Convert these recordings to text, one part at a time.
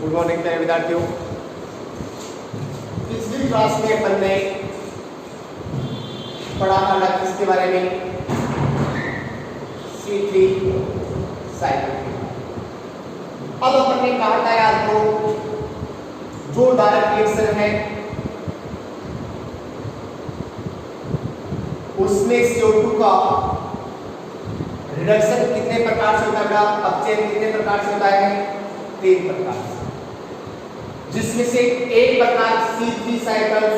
Good morning प्यारे विद्यार्थियों। पिछली क्लास में अपन ने पढ़ा था किसके बारे में, C3 साइकिल। अब अपन ने कहा था यार तो जो डायरेक्ट रिएक्शन है उसमें CO2 का रिडक्शन कितने प्रकार से होता है, अपचयन कितने प्रकार से होता है, 3 प्रकार से, जिसमें से एक प्रकार C3 साइकिल्स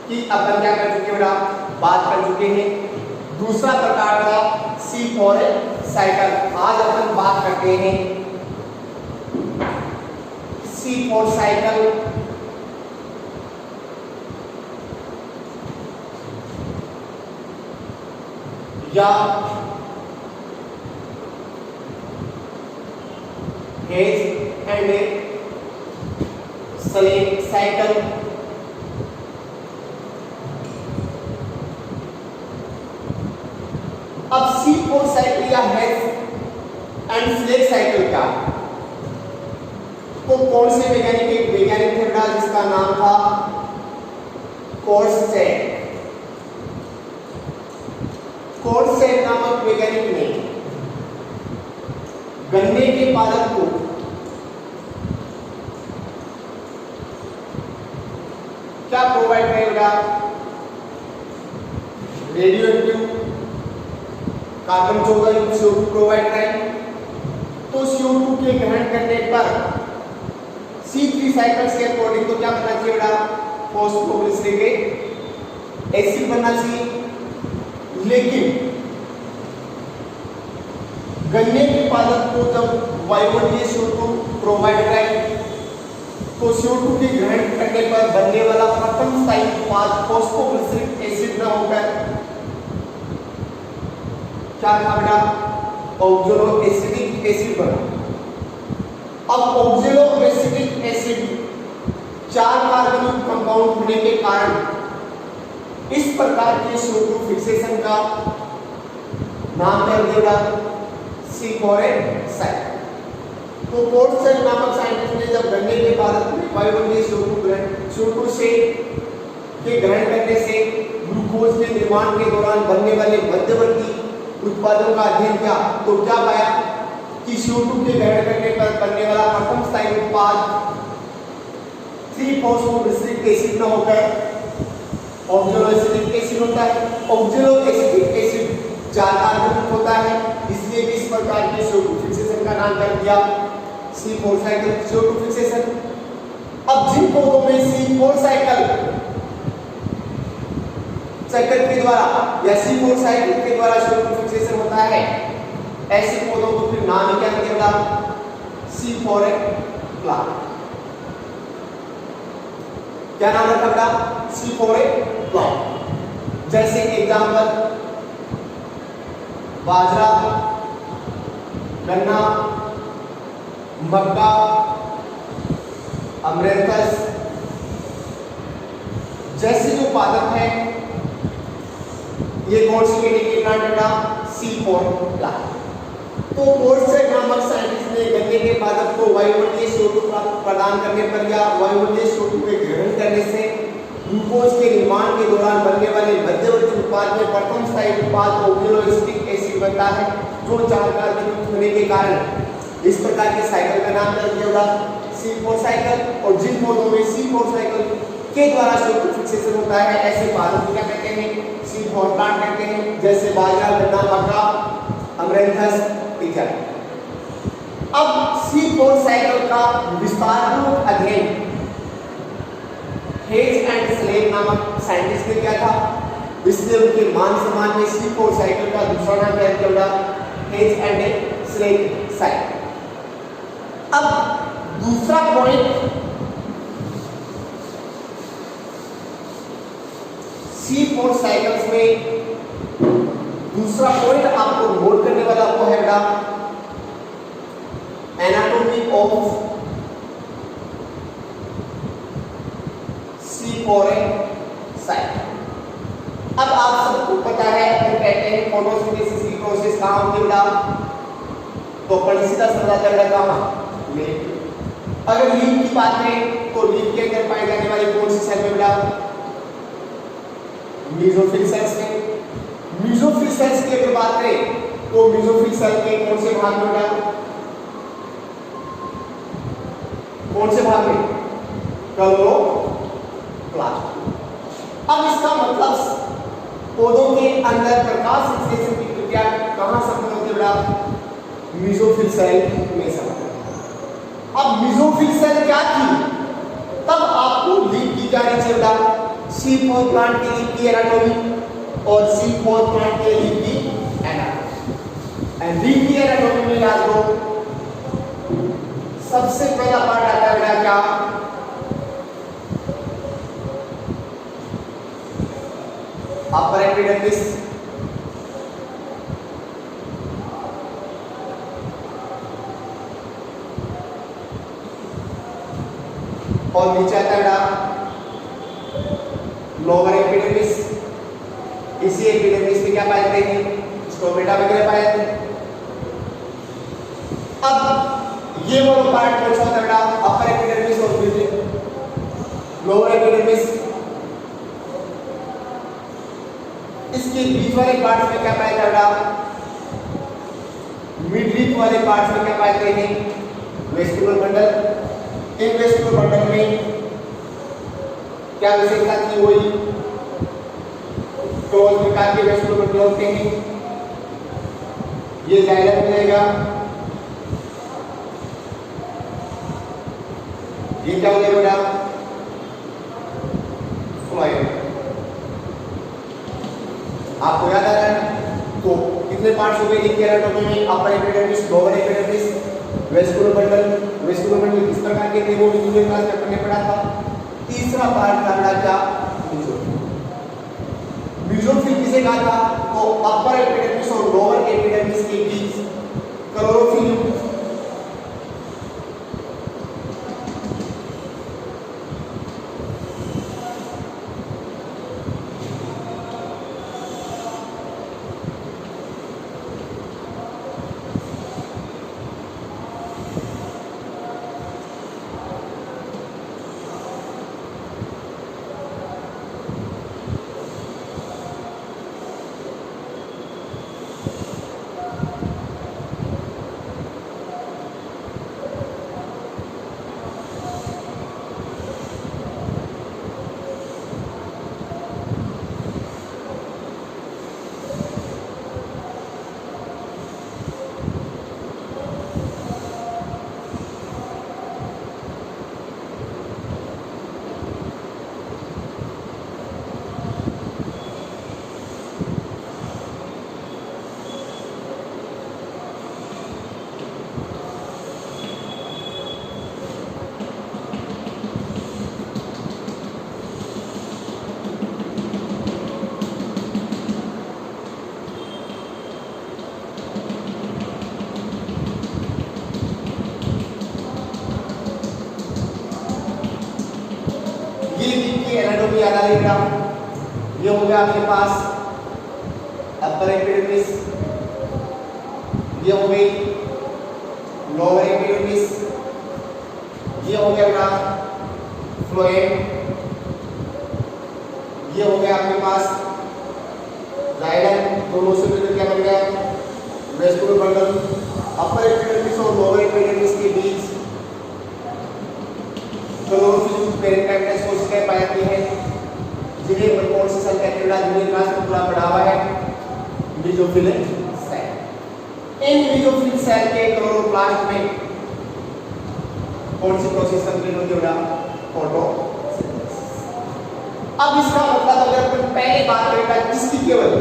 की अपन क्या कर चुके बेटा, बात कर चुके हैं। दूसरा प्रकार था C4 साइकिल। आज अपन बात करते हैं C4 साइकिल या हेज एंड स्लेग साइकिल। अब C4 साइकिल या हेज एंड स्लेग साइकिल क्या है, तो कौन से वैज्ञानिक थे बेटा, जिसका नाम था कोर्सेट। कोर्सेट नामक वैज्ञानिक ने गन्ने के पादप को क्या प्रोवाइड करेगा, रेडियो एक्टिव कार्बन 14 युक्त CO2 प्रोवाइड करें। तो CO2 के ग्रहण करने पर C3 साइकिल्स के अकॉर्डिंग तो क्या बनना चाहिए बेटा, फॉस्फोग्लिसरिक एसिड बनना चाहिए। लेकिन गन्ने के पादप को जब वायुमंडलीय CO2 प्रोवाइड कराएं तो CO2 के ग्रहण करने पर बनने वाला प्रथम स्थायी उत्पाद फॉस्फोग्लिसरिक एसिड न होकर क्या था बेटा, ऑक्सैलो एसिडिक एसिड बना। अब ऑक्सैलो एसिडिक एसिड 4 कार्बन युक्त कंपाउंड होने के कारण इस प्रकार के CO2 फिक्सेशन का नाम कर दिया C4 साइकिल। तो कोर्सेट नामक साइंटिस्ट ने जब गन्ने के पादप में वायुमंडलीय CO2 से के ग्रहण करने से ग्लूकोज के निर्माण के दौरान बनने वाले मध्यवर्ती उत्पादों का अध्ययन किया तो क्या पाया कि CO2 के ग्रहण करने पर बनने वाला प्रथम स्थायी उत्पाद 3-फॉस्फोग्लिसरिक एसिड न होकर ऑक्सैलो एसिडिक एसिड होता है। ऑक्सैलो एसिडिक एसिड 4 कार्बन होता है, इसलिए इस प्रकार के CO2 फिक्सेशन का नाम कर दिया C4 साइकिल, CO2 फिक्सेशन। अब जिन पौधों में C4 साइकिल के द्वारा या C4 साइकिल के द्वारा CO2 फिक्सेशन होता है, ऐसे पौधों को फिर नाम क्या दिया, C4 प्लांट। क्या नाम रखा था, C4 प्लांट। जैसे एग्जांपल बाजरा, गन्ना, मक्का, अमरंथस जैसे जो पादप हैं, ये कौन सी कैटेगरी प्लांट है, C4 प्लांट। तो कोर्सेट नामक साइंटिस्ट ने गन्ने के पादप को वायुमंडलीय CO2 प्रदान करने पर या वायुमंडलीय CO2 के ग्रहण करने से ग्लूकोज के निर्माण के दौरान बनने वाले मध्यवर्ती उत्पाद में प्रथम स्थायी उत्पाद ऑक्सैलो एसिडिक एसिड बनता है, जो 4 कार्बन युक्त होने के कारण इस प्रकार के साइकिल का नाम कर दिया C4 साइकिल। और जिन पौधों में C4 साइकिल के द्वारा CO2 फिक्सेशन होता है, ऐसे पादप को क्या कहते हैं, C4 प्लांट कहते हैं। जैसे बाजरा, गन्ना, मक्का, अमरंथस इत्यादि। अब C4 साइकिल का विस्तारपूर्वक अध्ययन हेज एंड स्लेग नामक साइंटिस्ट ने किया था, इसलिए उनके मान सम्मान में C4 साइकिल का दूसरा नाम क्या दिया, हेज एंड स्लेग साइकिल। अब दूसरा पॉइंट C4 साइकिल्स में दूसरा पॉइंट आपको नोट करने वाला वो है बेटा, एनाटॉमी ऑफ C4 साइकिल। अब आप सबको पता है, हम कहते हैं फोटोसिंथेसिस की प्रोसेस कहाँ होती है बेटा, तो अपन सीधा समझा चल रहा कहाँ, अगर लीफ की बात करें तो लीफ के अंदर पाई जाने वाली कौन सी सेल में बेटा? मेसोफिल सेल्स में। मेसोफिल सेल्स की अगर बात करें तो मेसोफिल सेल के कौन से भाग में बेटा? कौन से भाग में? क्लोरोप्लास्ट। अब इसका मतलब पौधों के अंदर प्रकाश संश्लेषण की प्रक्रिया कहां संपन्न होती है बेटा? मेसोफिल सेल में संपन्न। अब मेसोफिल सेल क्या थी? तब आपको लीफ की क्या चाहिए बेटा? C4 प्लांट के लीफ की एनाटॉमी और C4 प्लांट के लीफ की एनाटॉमी। एंड लीफ की एनाटॉमी में याद रखो सबसे पहला पार्ट आता है बेटा क्या? Upper epidermis. और नीचे आता है बेटा लोअर एपिडर्मिस। इसी एपिडर्मिस में क्या पाए जाते हैं? स्टोमेटा वगैरह पाए जाते हैं। अब ये वाला पार्ट कौन सा होता है बेटा? अपर एपिडर्मिस और लोअर एपिडर्मिस। इसके बीच वाले पार्ट्स में क्या पाया जाता है? मिडलीफ वाले पार्ट्स में क्या पाए जाते हैं? Vestibular bundle. इन वेस्टिबुलर बंडल में क्या विशेषता थी? वही तो प्रकार के वेस्टिबुलर बंडल होते हैं। ये जाइलम में जाएगा, ये क्या हो जाएगा बेटा? फ्लोएम। आपको याद आ रहा है? तो कितने पार्ट्स हो गए लीफ के एनाटॉमी में? Upper epidermis, lower epidermis, vestibular bundle. Vestibular bundle किस प्रकार के थे वो वीडियो क्लास में पढ़ने पड़ा था। तीसरा पार्ट था बेटा क्या? मेसोफिल किसे कहा था? तो अपर एपिडर्मिस और लोअर एपिडर्मिस के बीच क्लोरोफिल। एनाटॉमी याद आ रही है? ये हो गया आपके पास अपर एपिडर्मिस, ये हो गई लोअर एपिडर्मिस, ये हो गया अपना फ्लोएम, ये हो गया आपके पास जाइलम। दोनों से मिलकर क्या बन गया? Vestibular bundle. अपर एपिडर्मिस और लोअर एपिडर्मिस के बीच क्लोरोफिल पेरेंकाइमस कोशिकाएं पाई जाती हैं, जिन्हें कौन सी सेल कहते हैं? जिन्हें क्लास में पूरा पढ़ा हुआ है मेसोफिल सेल। इन मेसोफिल सेल के क्लोरोप्लास्ट में कौन सी प्रोसेस कंप्लीट होती है? फोटोसिंथेसिस। अब इसका मतलब अगर अपन पहले बात करें किसकी, केवल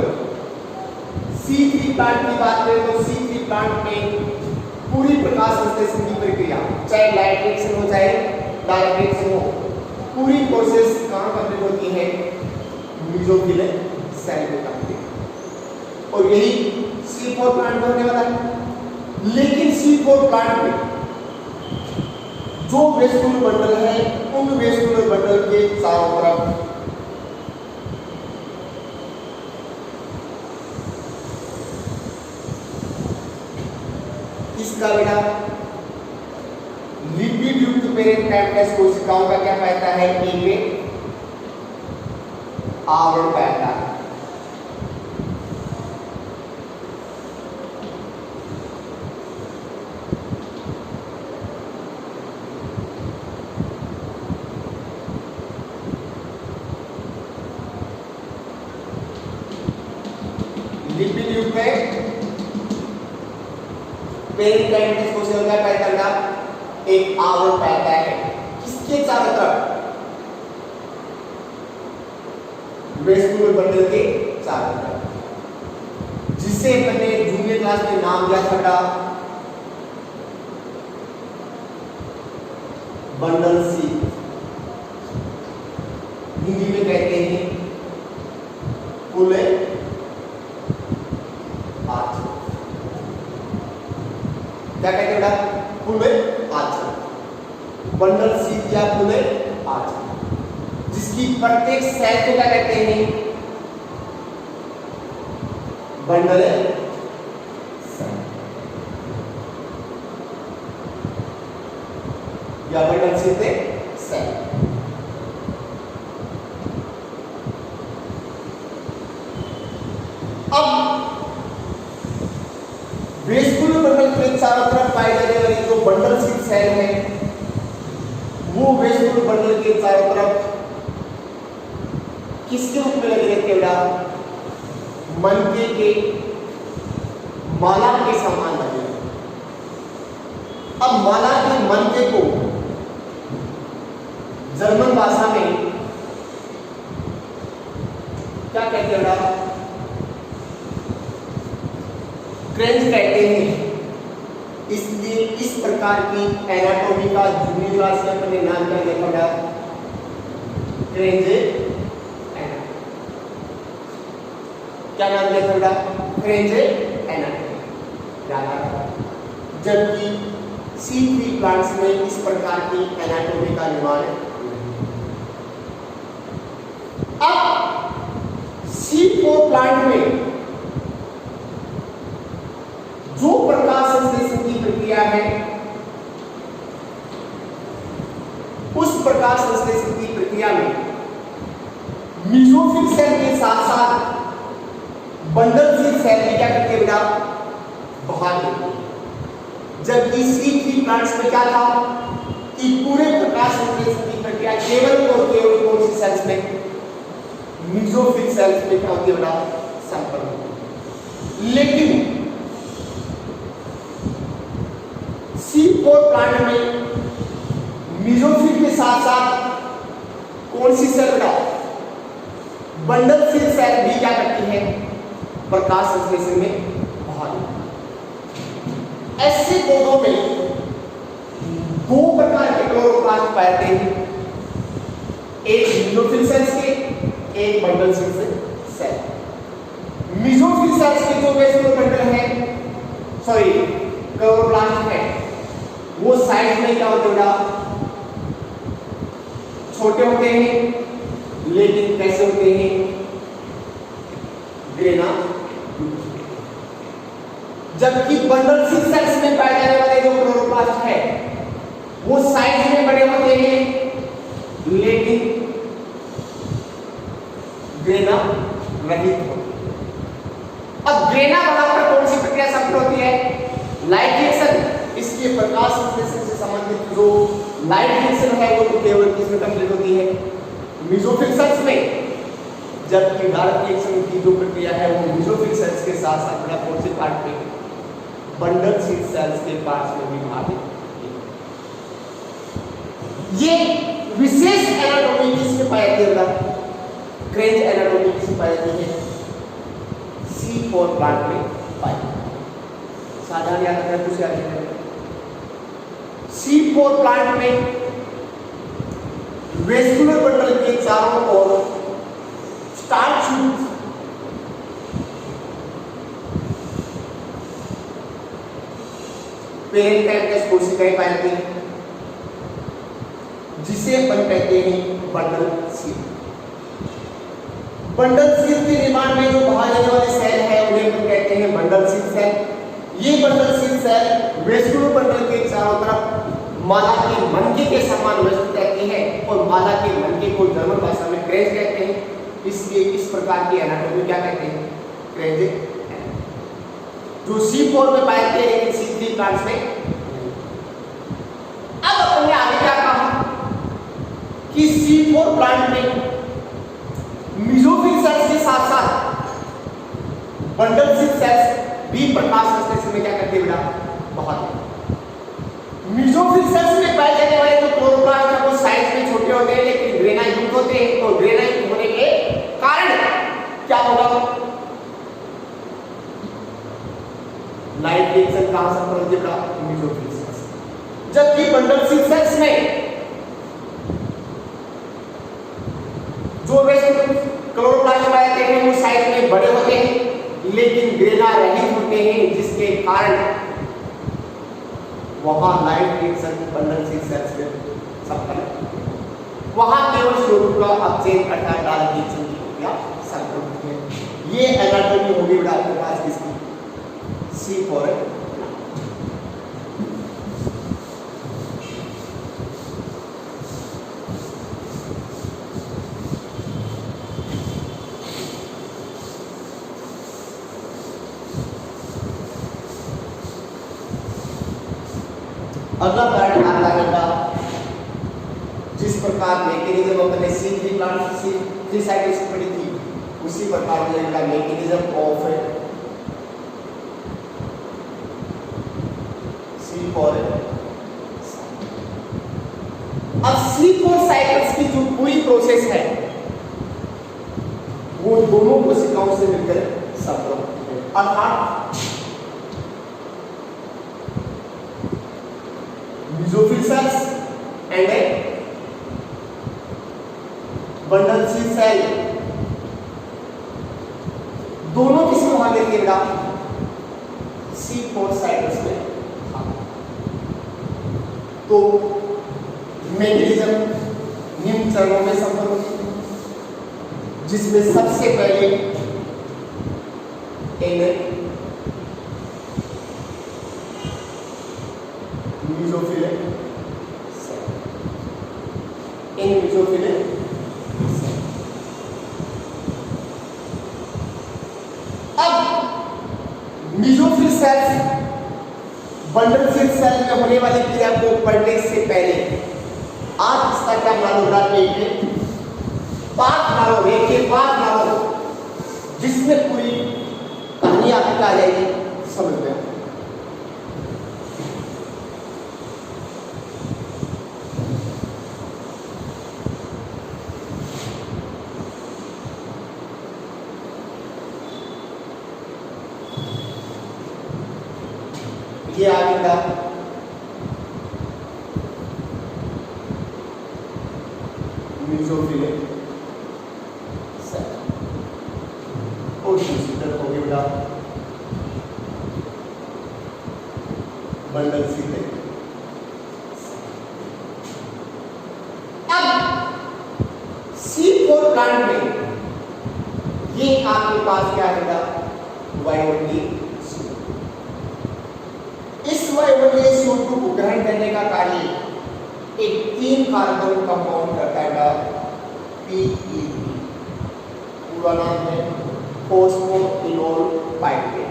C3 प्लांट की बात करें तो C3 प्लांट में पूरी प्रकाश संश्लेषण की प्रक्रिया, चाहे लाइट रिएक्शन हो चाहे डायरेक्ट रिएक्शन हो, पूरी प्रोसेस कहां कंप्लीट होती है? मेसोफिल सेल में कंप्लीट। और यही C4 प्लांट में होने वाला है। लेकिन C4 प्लांट में जो वेस्टिबुलर बंडल है, उन वेस्टिबुलर बंडल के चारों तरफ इसका बेटा लिपिड युक्त पेरेंट कैम्पस कोशिकाओं का क्या पाता है, ए में आवरण पाता है। लिपिड युक्त पेरेंट कैम्पस कोशिका का पाता है, एक आवरण पाता है किसके चारों तरफ, वेस्कुलर बंडल के चारों तरफ, जिसे मैंने जूनियर क्लास में नाम दिया था बंडल सी, हिंदी में कहते हैं कुल आँच। क्या कहते हैं बेटा, कुल आँच, बंडल सी या कुल आँच, जिसकी प्रत्येक सेल को क्या कहते हैं, बंडल सेल या बंडल सेल। अब वेस्कुलर बंडल के चारों तरफ पाए जाने वाली जो बंडल सेल है, वो वेस्कुलर बंडल के चारों तरफ किसके रूप में लगे रहते हैं, मनके के माला के समान लगे। अब माला के मनके को जर्मन भाषा में क्या कहते हैं, क्रेंच कहते हैं। इसलिए इस प्रकार की एनाटॉमी का जूनियर क्लास में अपने नाम क्या देखा, क्रेंच। क्या नाम दिया था, क्रेंच एनाटॉमी। जबकि C3 प्लांट्स में इस प्रकार की एनाटॉमी का निर्माण है। अब C4 प्लांट में जो प्रकाश संश्लेषण की प्रक्रिया है, उस प्रकाश संश्लेषण की प्रक्रिया में मेसोफिल सेल के साथ साथ बंडल सेल भी क्या करते हैं बेटा, बाहर निकलते हैं। जबकि C3 प्लांट्स में क्या था कि पूरे प्रकाश संश्लेषण की प्रक्रिया केवल और केवल कौन सी सेल्स में, मेसोफिल सेल्स में क्या होती है बेटा, संपन्न होती है। लेकिन C4 प्लांट में मेसोफिल के साथ साथ कौन सी सेल बेटा, बंडल सेल भी क्या करती है, प्रकाश संश्लेषण में बाहर। ऐसे पौधों में दो प्रकार के क्लोरोप्लास्ट पाए जाते हैं, एक मेसोफिल सेल्स के, एक बंडल सेल। मेसोफिल सेल्स के जो वेस्कुलर बंडल है, सॉरी क्लोरोप्लास्ट है, वो साइज में क्या होते हैं, छोटे होते हैं, लेकिन कैसे होते हैं, ग्रेना। जबकि बंडल सेल्स में पाए जाने वाले जो क्लोरोप्लास्ट है, वो साइज में बड़े होते हैं, लेकिन ग्रेना रहित होते हैं। अब ग्रेना बनाकर कौन सी प्रक्रिया संपन्न होती है, लाइट रिएक्शन। इसके प्रकाश संश्लेषण से संबंधित जो लाइट रिएक्शन है वो तो केवल किसमें कंप्लीट होती है, मेसोफिल सेल्स में। जबकि डार्क रिएक्शन की जो प्रक्रिया है वो मेसोफिल सेल्स के साथ साथ बड़ा कौन से पार्ट में, बंडल सेल्स के पार्ट्स में भी भाग लेती है। ये विशेष एनाटॉमी किसमें पाई जाती है, क्रेंच एनाटॉमी किसमें पाई जाती है, C4 प्लांट में पाई जाती है। साधारण याद रखना, कुछ याद रखना। C4 प्लांट में वेस्कुलर बंडल के चारों ओर स्टार्च युक्त पेरेंट कैम्पस कोशिकाएं पाई जाती हैं, जिसे अपन कहते हैं बंडल सील। बंडल सील के निर्माण में जो बाहर आने वाले सेल है उन्हें अपन कहते हैं बंडल सील सेल। ये bundle sheath cell vascular bundle के चारों तरफ माला के मनके के समान व्यवस्थित रहते हैं और माला के मनके को जर्मन भाषा में क्रेंज कहते हैं। इसलिए इस प्रकार की एनाटॉमी क्या कहते हैं? क्रेंज। जो C4 में पाए जाते हैं लेकिन C3 प्लांट्स में। अब अपन ने आगे क्या कहा कि C4 प्लांट में मेसोफिल सेल्स के साथ साथ बंडल सिल सेल्स भी प्रकाश संश्लेषण में क्या करते हैं बेटा? बहुत। मेसोफिल सेल्स में पाए जाने वाले जो क्लोरोप्लास्ट है वो साइज में छोटे होते हैं लेकिन ग्रेना युक्त होते हैं। तो ग्रेना युक्त होने के कारण क्या होगा? लाइट रिएक्शन कहां से उत्पन्न होगा? Mesophyll cells. जबकि बंडल सिल सेल्स में जो क्लोरोप्लास्ट पाए जाते हैं वो साइज में बड़े होते हैं लेकिन ग्रेना रहित होते हैं, जिसके कारण वहां लाइट रिएक्शन बंडल सिल सेल्स में सफल है। वहां केवल CO2 का अपचयन करता है, डार्क रिएक्शन की प्रक्रिया संक्रमित है। ये एनाटॉमी होगी बेटा आपके पास किसकी? C4 है। अगला पैटर्न आता है बेटा, जिस प्रकार मैकेनिज्म अपने C3 प्लांट C3 साइकिल से पड़ी थी उसी प्रकार मिलेगा मैकेनिज्म ऑफ C4। अब C4 साइकिल्स की जो पूरी प्रोसेस है वो दोनों कोशिकाओं से मिलकर संपन्न है, अर्थात मेसोफिल सेल्स एंड बंडल सिल सेल दोनों किसमें भाग लेंगे बेटा? C4 साइकिल्स में। तो मैकेनिज्म निम्न चरणों में संपन्न होती है, जिसमें सबसे पहले mesophyll mesophyll mesophyll cells bundle सिल सेल में होने वाली क्रिया को पढ़ने से पहले आज इसका क्या मालूम रहा? पाठ मालूम, एक पाठ मालूम, जिसमें पूरी कहानी आपकी आ जाएगी समझ में। ये आगे मेसोफिल सेल और दूसरी तरफ हो गया बंडल सिल। अब C4 प्लांट में ये आपके पास क्या है? वायुमंडलीय इस वायुमंडलीय CO2 को ग्रहण करने का कार्य एक 3 कार्बन कंपाउंड करता है PEP। पूरा नाम है phosphoenol pyruvate.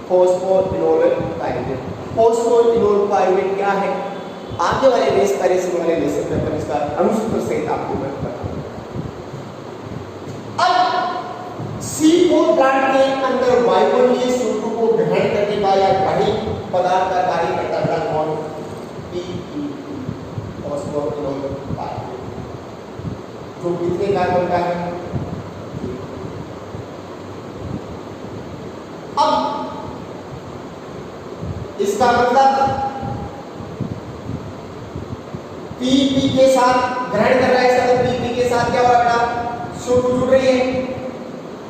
Phosphoenol pyruvate. Phosphoenol pyruvate क्या है? आगे वाले लेस पैरेसिन वाले लेसन में अपन इसका अनुसूत्र सहित आपको मैं बताऊंगा। अब C4 प्लांट के अंदर वायुमंडलीय CO2 को ग्रहण करने का या ग्राही पदार्थ का कार्य करता है कौन? PEP, फॉस्फोइनोल पाइरुवेट, जो कितने कार्बन का है? अब इसका मतलब PEP के साथ ग्रहण कर रहा है, इसका तो PEP के साथ क्या हो रहा है? CO2 जुड़ रही है।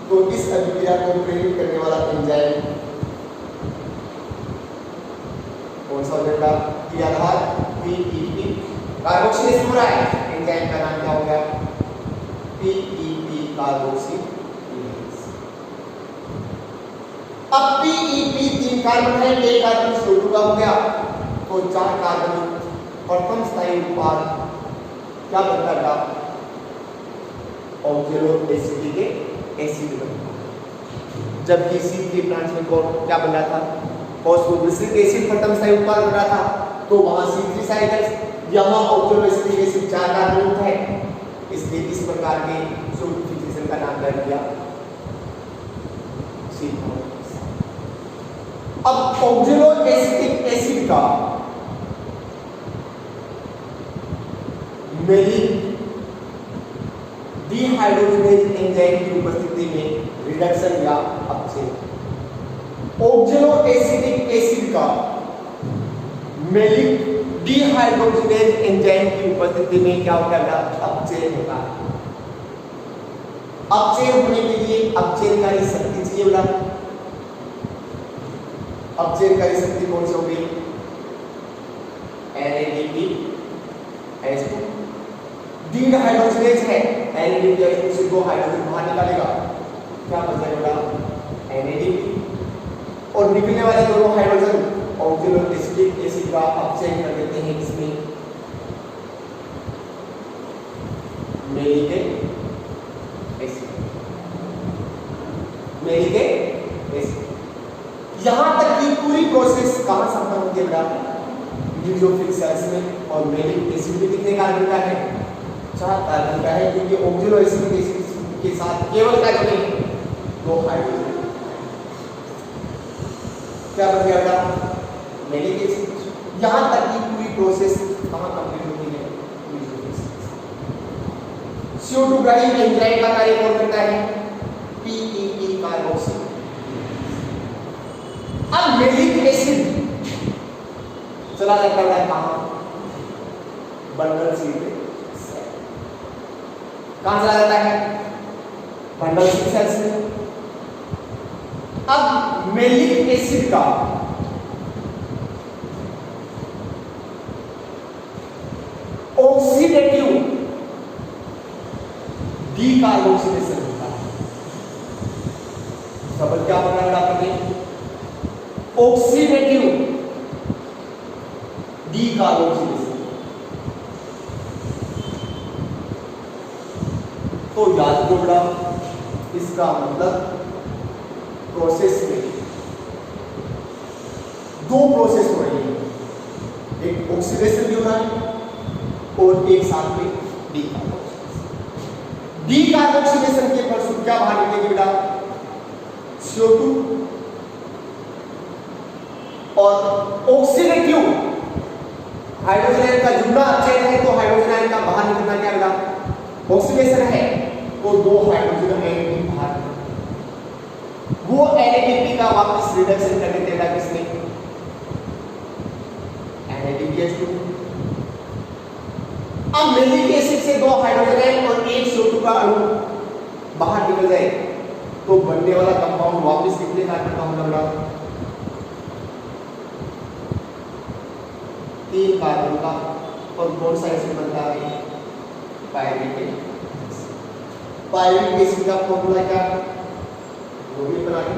तो इस अभिक्रिया को प्रेरित करने वाला एंजाइम कौन सा होगा? की आधार PEP कार्बोक्सिलेज हो रहा है। एंजाइम का नाम क्या होगा? PEP carboxylase. अब PEP 3 कार्बन है, एक कार्बन CO2 का हो गया, तो 4 कार्बन प्रथम स्थायी उत्पाद क्या बनता था? ऑक्जेलो एसिटिक एसिड बनता। जबकि C3 प्लांट्स में क्या बन रहा था? फॉस्फोग्लिसरिक एसिड प्रथम स्थायी उत्पाद बन रहा था, तो वहां C3 साइकिल्स, यहाँ ऑक्जेलो एसिटिक एसिड 4 कार्बन होता है, इसलिए इस प्रकार के सल्फोफिकेशन का नाम रख दिया C4। अब ऑक्जेलो एसिटिक एसिड का मेलिक डिहाइड्रोजनेज एंजाइम की उपस्थिति में रिडक्शन या अपचयन। ऑक्जेलो एसिटिक एसिड का मेलिक डिहाइड्रोजनेज एंजाइम की उपस्थिति में क्या होता है? अपचयन होता है। अपचयन होने के लिए अपचयनकारी शक्ति चाहिए बोला। अपचयनकारी शक्ति कौन सी हो गई? NADPH2। डिहाइड्रोजनेज है, NADPH2 से 2 हाइड्रोजन बाहर निकालेगा, क्या बचेगा? NADP। और निकलने वाले दोनों हाइड्रोजन ऑक्जेलो एसिटिक एसिड का अपचयन कर देते हैं, इसमें मेलिक एसिड। Malic acid. यहां तक की पूरी प्रोसेस कहां संपन्न होती है बेटा? न्यूक्लियोफिल सेल्स में। और मेलिक एसिड में कितने कार्बन का है? 4 कार्बन का है, क्योंकि ऑक्जेलो एसिटिक एसिड के साथ केवल क्या बने? 2 हाइड्रोजन। क्या बन गया बेटा? Malic acid. यहां तक की पूरी प्रोसेस कहां कंप्लीट होती है? CO2 ग्राहिक एंजाइम का कार्य कौन करता है? PEP carboxyl. अब मेलिक एसिड चला जाता है कहां? बंडल सी पे। कहां चला जाता है? बंडल सी सेल्स में। अब मेलिक एसिड का ऑक्सीडेटिव डीकार्बोक्सिलेशन होता है। शब्द क्या बना है आपने? Oxidative decarboxylation. तो याद रखो बेटा, इसका मतलब प्रोसेस में 2 प्रोसेस हो रही है, एक ऑक्सीडेशन भी हो रहा है और एक साथ में डीकार्बोक्सिलेशन। डीकार्बोक्सिलेशन के फलस्वरूप क्या बाहर निकलेगी बेटा? CO2 और ऑक्सीडेटिव हाइड्रोजन आयन का जुड़ना अपचयन है, तो हाइड्रोजन आयन का बाहर निकलना क्या बेटा? ऑक्सीडेशन है, तो 2 हाइड्रोजन आयन बाहर, वो NADP का वापस रिडक्शन कर देते हैं किसने? NADPH2। अब मेलिक एसिड से 2 हाइड्रोजन आयन और 1 CO2 का अणु बाहर निकल जाए, तो बनने वाला कंपाउंड वापस कितने कार्बन का होगा बेटा? 3 कार्बन का। और कौन सा एसिड बनता है? Pyruvic acid. पायरिक एसिड का फॉर्मूला क्या है? वो भी बना के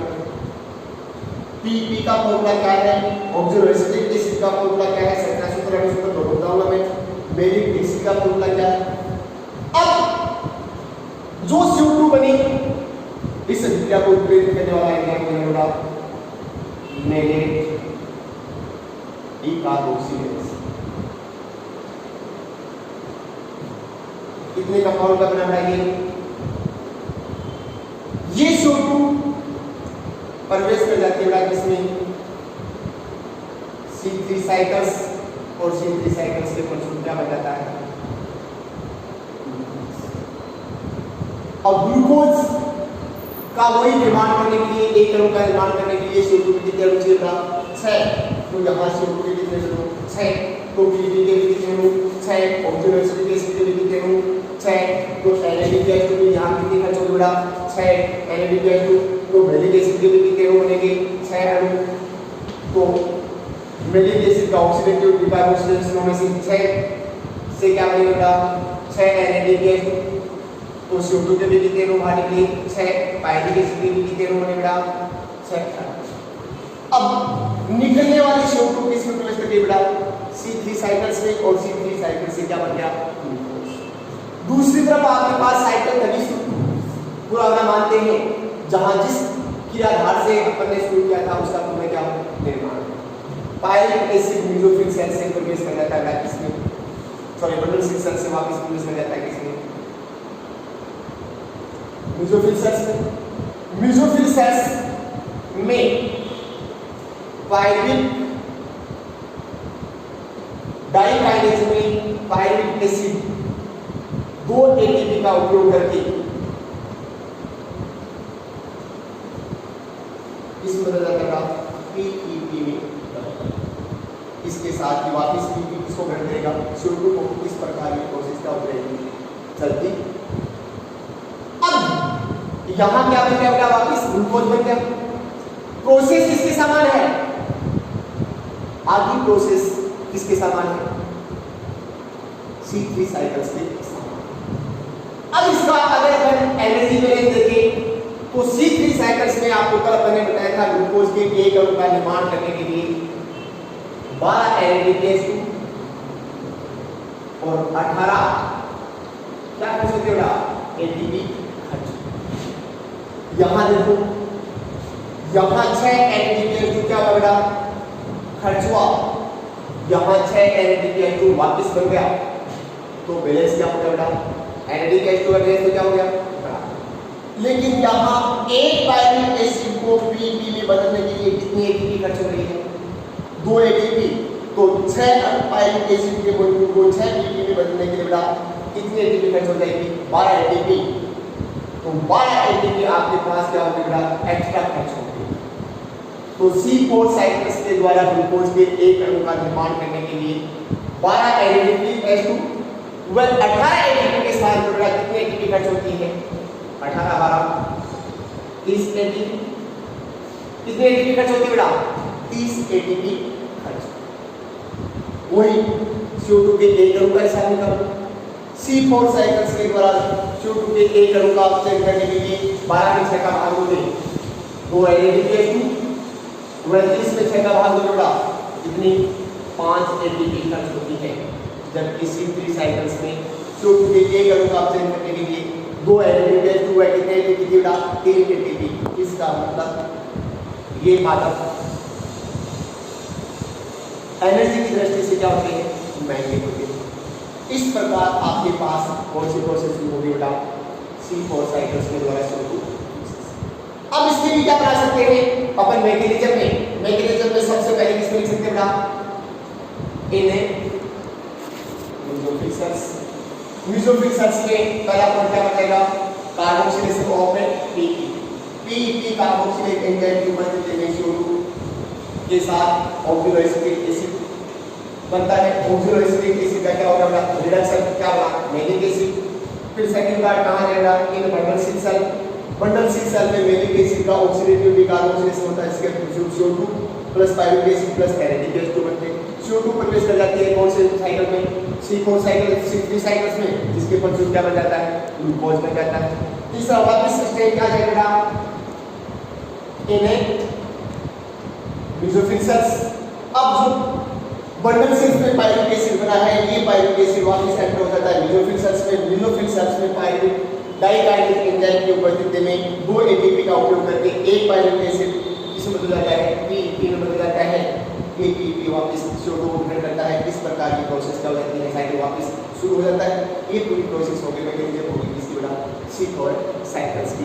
PP का फॉर्मूला क्या है? ऑक्जेलो एसिटिक एसिड का फॉर्मूला क्या है? 17 सूत्र 18 सूत्र दोनों बताऊंगा मैं। मेलिक एसिड का फॉर्मूला क्या है? अब जो CO2 बनी, इस अभिक्रिया को उत्प्रेरित करने वाला एंजाइम होगा मेलिक डीकार्बोक्सिलेशन। कितने कंपाउंड का बना है ये CO2 प्रवेश कर जाती है किसमें? C3 साइकिल्स, और C3 साइकिल्स के फलस्वरूप क्या बन जाता है? अब ग्लूकोज का वही निर्माण करने के लिए, एक अणु का निर्माण करने के लिए CO2 की कितने अणु चाहिए था? 6। तो यहाँ CO2 के कितने अणु? 6। तो PP के भी कितने अणु? 6। ऑक्जेलो एसिटिक एसिड के भी कितने अणु? 6। तो NADPH2 में यहाँ कितने खर्च हो गया? 6। NADPH2। तो मेलिक एसिड के भी कितने अणु बनेंगे? 6 अणु। तो मेलिक एसिड का ऑक्सीडेटिव डीकार्बोक्सिलेशन होने से 6 से क्या बनेगा? 6 NADPH2। तो CO2 के भी कितने अणु बाहर निकले? 6। पायरिक एसिड के भी कितने अणु बनेगा? 6। अब निकलने वाली CO2 किस में प्रवेश करती है बेटा? C3 साइकिल से, और C3 साइकिल से क्या बन गया? दूसरी तरफ आपके पास साइकिल तभी पूरा होना मानते हैं जहां जिस क्रियाधार से अपन ने शुरू किया था उसका तुम्हें क्या निर्माण। पायरिक एसिड मीसोफिल सेल से प्रवेश कर जाता है किसमें? सॉरी, बंडल सेल से वापस प्रवेश कर जाता है किसमें? मीसोफिल सेल्स में। मीसोफिल सेल्स में पायरिक डाइकाइनेज में पायरिक एसिड 2 ATP का उपयोग करके इसमें बदल जाता है PEP में। इसके साथ ही वापस PP इसको ग्रहण करेगा, CO2 को इस प्रकार की प्रोसेस का उपयोग चलती। अब यहां क्या बन गया बेटा? वापस ग्लूकोज बन गया। प्रोसेस किसके समान है? आगे प्रोसेस किसके समान है? C3 साइकिल्स के समान। अब इसका अगर अपन एनर्जी बैलेंस देखें तो C3 साइकिल्स में आपको कल अपन ने बताया था ग्लूकोज के एक अणु का निर्माण करने के लिए 12 NADPH2 और 18 क्या कर सकते हो ATP खर्च। यहां देखो, यहां 6 NADPH2 क्या हुआ बेटा? खर्च हुआ। यहां 6 NADPH2 वापस बन गया, तो बैलेंस क्या हो गया बेटा? NADPH2 का बैलेंस तो क्या हो गया? लेकिन यहाँ एक पायरिक एसिड को PP में बदलने के लिए कितनी ATP खर्च हो रही है? 2 ATP। तो 6 पायरिक एसिड के मॉलिक्यूल को 6 PP में बदलने के लिए बेटा कितनी ATP खर्च हो जाएगी? 12 ATP। तो 12 ATP आपके पास क्या होगी बेटा? एक्स्ट्रा खर्च होगी। तो C4 साइकिल्स के द्वारा ग्लूकोज के एक अणु का निर्माण करने के लिए 12 NADPH2 व 18 ATP के साथ बेटा कितनी ATP खर्च होती है? 18 12 30 ATP। कितनी ATP खर्च होती है बेटा? 30 ATP खर्च। वही CO2 के एक अणु का हिसाब निकालो। C4 साइकिल्स के द्वारा CO2 के एक अणु का अपचयन करने के लिए 12 में 6 का भाग दो, 2 NADPH2 वह 30 में 6 का भाग दो बेटा कितनी? 5 ATP खर्च होती है। जबकि C3 साइकिल्स में CO2 के एक अणु का अपचयन करने के लिए 2 NADPH2 है कितने ATP बेटा? 3 ATP। इसका मतलब ये मात्रा एनर्जी की दृष्टि से क्या होते हैं? महंगे होते हैं। इस प्रकार आपके पास कौन सी प्रोसेस होगी बेटा? C4 साइकिल्स के द्वारा शुरू। अब इसके लिए क्या बना सकते हैं अपन? मैकेनिज्म में सबसे पहले किसमें लिख सकते हैं बेटा? इन्हें मीसोफिल सेल्स में पहला पॉइंट क्या बनेगा? Carboxylation of PEP carboxylate enzyme की उपस्थिति में CO2 के साथ ऑक्सीडाइज्ड एसिड बनता है। ऑक्सीडाइज्ड एसिड का क्या होगा बेटा? रिडक्शन क्या होगा? Malic acid. फिर सेकंड पार्ट कहां जाएगा? इन बंडल सेल। बंडल सेल में मैलिक एसिड का ऑक्सीडेटिव डिकार्बोक्सिलेशन होता है, इसके CO2 plus pyruvic acid plus NADPH2 बनते हैं। CO2 प्रवेश कर जाती है कौन से साइकिल में? C4 साइकिल, C3 साइकिल्स में, जिसके फलस्वरूप क्या बन जाता है? ग्लूकोज बन जाता है। तीसरा वापस स्टेज क्या जाएगा? इन्हें मीसोफिल सेल्स। अब जो बंडल सेल्स में पायरिक एसिड बना है, ये पायरिक एसिड वापस एंटर हो जाता है मीसोफिल सेल्स में। मीसोफिल सेल्स में पायरिक डाइकाइनेज एंजाइम की उपस्थिति में 2 ATP का उपयोग करके एक पायरिक एसिड इसमें बदल जाता है PEP में बदल जाता है। ATP वापस CO2 को ग्रहण करता है। इस प्रकार की प्रोसेस क्या हो जाती है? साइकिल वापस शुरू हो जाता है। ये पूरी प्रोसेस हो गई मैकेनिज्म होगी किसकी बेटा? C4 साइकिल्स की।